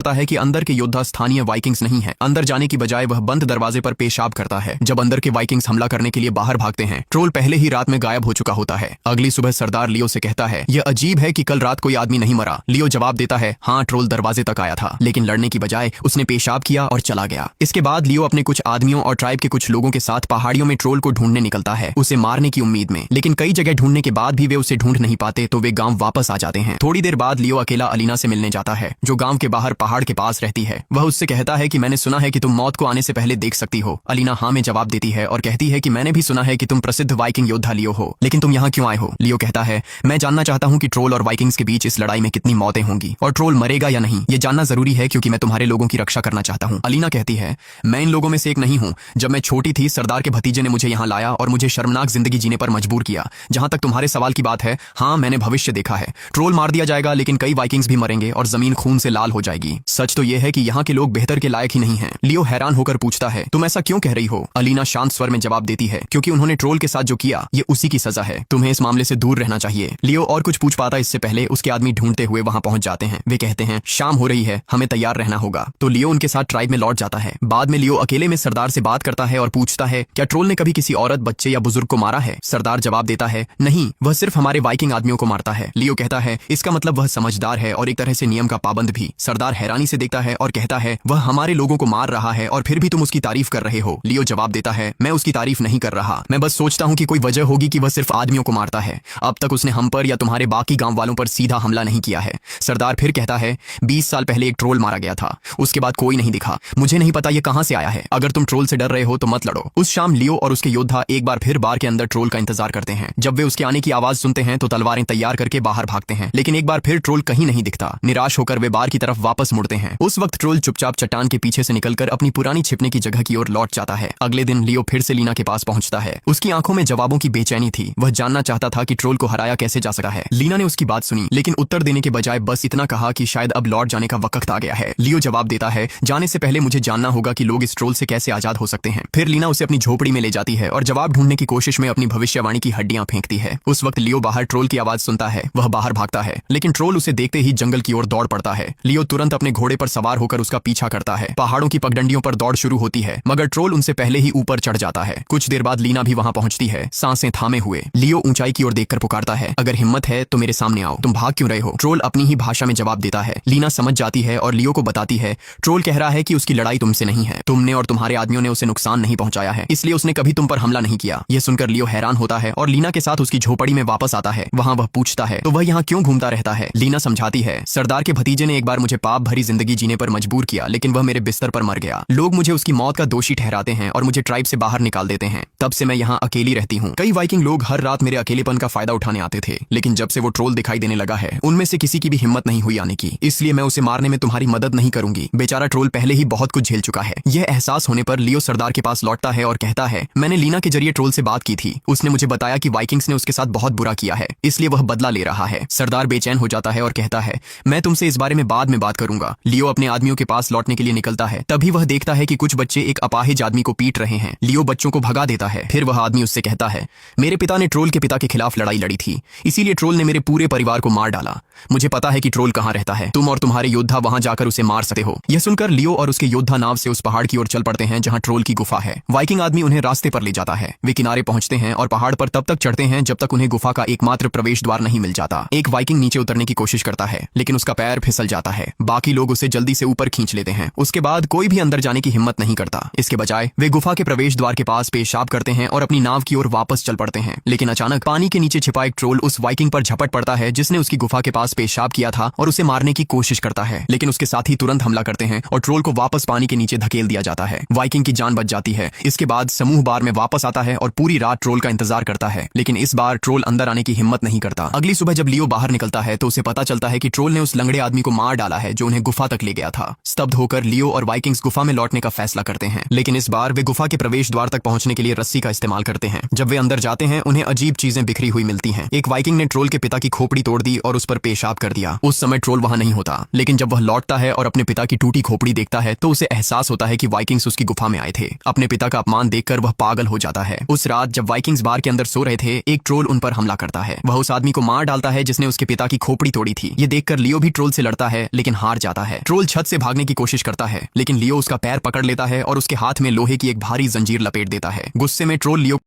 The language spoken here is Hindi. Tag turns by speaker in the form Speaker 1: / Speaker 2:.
Speaker 1: होता है कि अंदर के योद्धा स्थानीय वाइकिंग्स नहीं है। अंदर जाने की बजाय वह बंद दरवाजे पर पेशाब करता है। जब अंदर के वाइकिंग्स हमला करने के लिए बाहर भागते हैं, ट्रोल पहले ही रात में गायब हो चुका होता है। अगली सुबह सरदार लियो से कहता है, यह अजीब है कि कल रात कोई आदमी नहीं मरा। लियो जवाब देता है, हाँ, ट्रोल दरवाजे तक आया था, लेकिन लड़ने की बजाय उसने पेशाब किया और चला गया। इसके बाद लियो अपने कुछ आदमियों और ट्राइब के कुछ लोगों के साथ पहाड़ियों में ट्रोल को ढूंढने निकलता है, उसे मारने की उम्मीद में। लेकिन कई जगह ढूंढने के बाद भी वे उसे ढूंढ नहीं पाते, तो वे गांव वापस आ जाते हैं। थोड़ी देर बाद लियो अकेला अलीना से मिलने जाता है, जो गांव के बाहर पहाड़ के पास रहती है। वह उससे कहता है कि मैंने सुना है कि तुम मौत को आने से पहले देख सकती हो। अलीना हाँ में जवाब देती है और कहती है कि मैंने भी सुना है कि तुम प्रसिद्ध वाइकिंग योद्धा लियो हो, लेकिन तुम यहाँ क्यों आए हो? लियो कहता है, मैं जानना चाहता हूँ कि ट्रोल और वाइकिंग्स के बीच इस लड़ाई में कितनी मौतें होंगी और ट्रोल मरेगा या नहीं। ये जानना जरूरी है क्योंकि मैं तुम्हारे लोगों की रक्षा करना चाहता हूँ। अलीना कहती है, मैं इन लोगों में से एक नहीं हूँ। जब मैं छोटी थी, सरदार के भतीजे ने मुझे यहाँ लाया और मुझे शर्मनाक जिंदगी जीने पर मजबूर किया। जहां तक तुम्हारे सवाल की बात है, हाँ, मैंने भविष्य देखा है। ट्रोल मार दिया जाएगा, लेकिन कई वाइकिंग्स भी मरेंगे और जमीन खून से लाल हो जाएगी। सच तो यह है कि यहाँ के लोग बेहतर के लायक ही नहीं हैं। लियो हैरान होकर पूछता है, तुम ऐसा क्यों कह रही हो? अलीना शांत स्वर में जवाब देती है, क्योंकि उन्होंने ट्रोल के साथ जो किया, ये उसी की सजा है। तुम्हें इस मामले से दूर रहना चाहिए। लियो और कुछ पूछ पाता इससे पहले उसके आदमी ढूंढते हुए वहां पहुंच जाते हैं। वे कहते हैं, शाम हो रही है, हमें तैयार रहना होगा। तो लियो उनके साथ ट्राइब में लौट जाता है। बाद में लियो अकेले में सरदार से बात करता है और पूछता है, क्या ट्रोल ने कभी किसी औरत, बच्चे या बुजुर्ग को मारा है? सरदार जवाब देता है, नहीं, वह सिर्फ हमारे वाइकिंग आदमियों को मारता है। लियो कहता है, इसका मतलब वह समझदार है और एक तरह से नियम का पाबंद भी। सरदार हैरानी से देखता है और कहता है, वह हमारे लोगों को मार रहा है और फिर भी तुम उसकी तारीफ कर रहे हो। लियो जवाब देता है, मैं उसकी तारीफ नहीं कर रहा, मैं बस सोचता हूँ कि कोई वजह होगी कि वह सिर्फ आदमियों को मारता है। अब तक उसने हम पर या तुम्हारे बाकी गांव वालों पर सीधा हमला नहीं किया है। सरदार फिर कहता है, 20 साल पहले एक ट्रोल मारा गया था, उसके बाद कोई नहीं दिखा। मुझे नहीं पता ये कहां से आया है। अगर तुम ट्रोल से डर रहे हो तो मत लड़ो। उस शाम लियो और उसके योद्धा एक बार फिर बार के अंदर ट्रोल का इंतजार करते हैं। जब वे उसके आने की आवाज सुनते हैं तो तलवारें तैयार करके बाहर भागते हैं, लेकिन एक बार फिर ट्रोल कहीं नहीं दिखता। निराश होकर वे बार की तरफ वापस मुड़ते हैं। उस वक्त ट्रोल चुपचाप चट्टान के पीछे से निकलकर अपनी पुरानी छिपने की जगह की ओर लौट जाता है। अगले दिन लियो फिर से लीना के पास पहुंचता है। उसकी आंखों में जवाबों की बेचैनी थी। वह जानना चाहता था कि ट्रोल को हराया कैसे जा सका है। लीना ने उसकी बात सुनी, लेकिन उत्तर देने के बजाय बस इतना कहा कि शायद अब लौट जाने का वक्त आ गया है। लियो जवाब देता है, जाने से पहले मुझे जानना होगा कि लोग इस ट्रोल से कैसे आजाद हो सकते हैं। फिर लीना उसे अपनी झोपड़ी में ले जाती है और जवाब ढूंढने की कोशिश में अपनी भविष्यवाणी की हड्डियां फेंकती है। उस वक्त लियो बाहर ट्रोल की आवाज सुनता है। वह बाहर भागता है, लेकिन ट्रोल उसे देखते ही जंगल की ओर दौड़ पड़ता है। लियो तुरंत अपने घोड़े पर सवार होकर उसका पीछा करता है। पहाड़ों की पगडंडियों पर दौड़ शुरू होती है, मगर ट्रोल उनसे पहले ही ऊपर चढ़ जाता है। कुछ देर बाद लीना भी वहां पहुंचती है, सांसें थामे हुए। लियो ऊंचाई की ओर देखकर पुकारता है, अगर हिम्मत है तो मेरे सामने आओ, तुम भाग क्यों रहे हो? ट्रोल अपनी ही भाषा में जवाब देता है। लीना समझ जाती है और लियो को बताती है, ट्रोल कह रहा है कि उसकी लड़ाई तुमसे नहीं है, तुमने और तुम्हारे आदमियों ने उसे नुकसान नहीं पहुंचाया है, इसलिए उसने कभी तुम पर हमला नहीं किया। यह सुनकर लियो हैरान होता है और लीना के साथ उसकी झोपड़ी में वापस आता है। वहां वह पूछता है, तो वह यहाँ क्यों घूमता रहता है? लीना समझाती है, सरदार के भतीजे ने एक बार मुझे पाप भरी जिंदगी जीने पर मजबूर किया, लेकिन वह मेरे बिस्तर पर मर गया। लोग मुझे उसकी मौत का दोषी ठहराते हैं और मुझे ट्राइब से बाहर निकाल देते हैं। तब से मैं यहाँ अकेली रहती हूँ। कई वाइकिंग लोग हर रात मेरे अकेलेपन का फायदा उठाने आते थे, लेकिन जब से वो ट्रोल दिखाई देने लगा है, उनमें से किसी की भी हिम्मत नहीं हुई आने की, इसलिए मैं उसे मारने में तुम्हारी मदद नहीं करूंगी। बेचारा ट्रोल पहले ही बहुत कुछ झेल चुका है। यह एहसास होने पर लियो सरदार के पास लौटता है और कहता है, मैंने लीना के जरिए ट्रोल से बात की थी। उसने मुझे बताया कि वाइकिंग्स ने उसके साथ बहुत बुरा किया है, इसलिए वह बदला ले रहा है। सरदार बेचैन हो जाता है और कहता है, मैं तुमसे इस बारे में बाद में बात करूंगा। लियो अपने आदमियों के पास लौटने के लिए निकलता है। तभी वह देखता है कि कुछ बच्चे एक अपाहिज आदमी को पीट रहे हैं। लियो बच्चों को भगा देता है। फिर वह आदमी उससे कहता है, मेरे पिता ने ट्रोल के पिता के खिलाफ लड़ाई लड़ी थी, इसीलिए ट्रोल ने मेरे पूरे परिवार को मार डाला। मुझे पता है कि ट्रोल कहाँ रहता है, तुम और तुम्हारे योद्धा वहां जाकर उसे मार सकते हो। यह सुनकर लियो और उसके योद्धा नाव से उस पहाड़ की ओर चल पड़ते हैं जहां ट्रोल की गुफा है। वाइकिंग आदमी उन्हें रास्ते पर ले जाता है। वे किनारे पहुंचते हैं और पहाड़ पर तब तक चढ़ते हैं जब तक उन्हें गुफा का एकमात्र प्रवेश द्वार नहीं मिल जाता। एक वाइकिंग नीचे उतरने की कोशिश करता है, लेकिन उसका पैर फिसल जाता है। बाकी लोग उसे जल्दी से ऊपर खींच लेते हैं। उसके बाद कोई भी अंदर जाने की हिम्मत नहीं करता। इसके बजाय वे गुफा के प्रवेश द्वार के पास पेशाब करते हैं और अपनी नाव की ओर वापस चल पड़ते हैं। लेकिन अचानक पानी के नीचे छिपा एक ट्रोल उस वाइकिंग पर झपट पड़ता है जिसने उसकी गुफा के पास पेशाब किया था और उसे मारने की कोशिश करता है, लेकिन उसके साथी तुरंत हमला करते हैं और ट्रोल को वापस पानी के नीचे धकेल दिया जाता है। वाइकिंग की जान बच जाती है। इसके बाद समूह बार में वापस आता है और पूरी रात ट्रोल का इंतजार करता है, लेकिन इस बार ट्रोल अंदर आने की हिम्मत नहीं करता। अगली सुबह जब लियो बाहर निकलता है तो उसे पता चलता है कि ट्रोल ने उस लंगड़े आदमी को मार डाला है जो उन्हें गुफा तक ले गया था। स्तब्ध होकर लियो और वाइकिंग्स गुफा में लौटने का फैसला करते हैं, लेकिन इस बार वे गुफा के प्रवेश द्वार तक पहुंचने के लिए रस्सी का इस्तेमाल करते हैं। जब वे अंदर जाते हैं उन्हें अजीब चीजें बिखरी हुई मिलती हैं। एक वाइकिंग ने ट्रोल के पिता की खोपड़ी तोड़ दी और उस पर पेशाब कर दिया। उस समय ट्रोल वहां नहीं होता, लेकिन जब वह लौटता है और अपने पिता की टूटी खोपड़ी देखता है तो उसे एहसास होता है कि वाइकिंग्स उसकी गुफा में आए थे। अपने पिता का अपमान देखकर वह पागल हो जाता है। उस रात जब वाइकिंग्स बार के अंदर सो रहे थे, एक ट्रोल उन पर हमला करता है। वह उस आदमी को मार डालता है जिसने उसके पिता की खोपड़ी तोड़ी थी। ये देखकर लियो भी ट्रोल से लड़ता है, लेकिन हार जाता है। जाता है। ट्रोल छत से भागने की कोशिश करता है, लेकिन लियो उसका पैर पकड़ लेता है और उसके हाथ में लोहे की एक भारी जंजीर लपेट देता है। गुस्से में ट्रोल लियो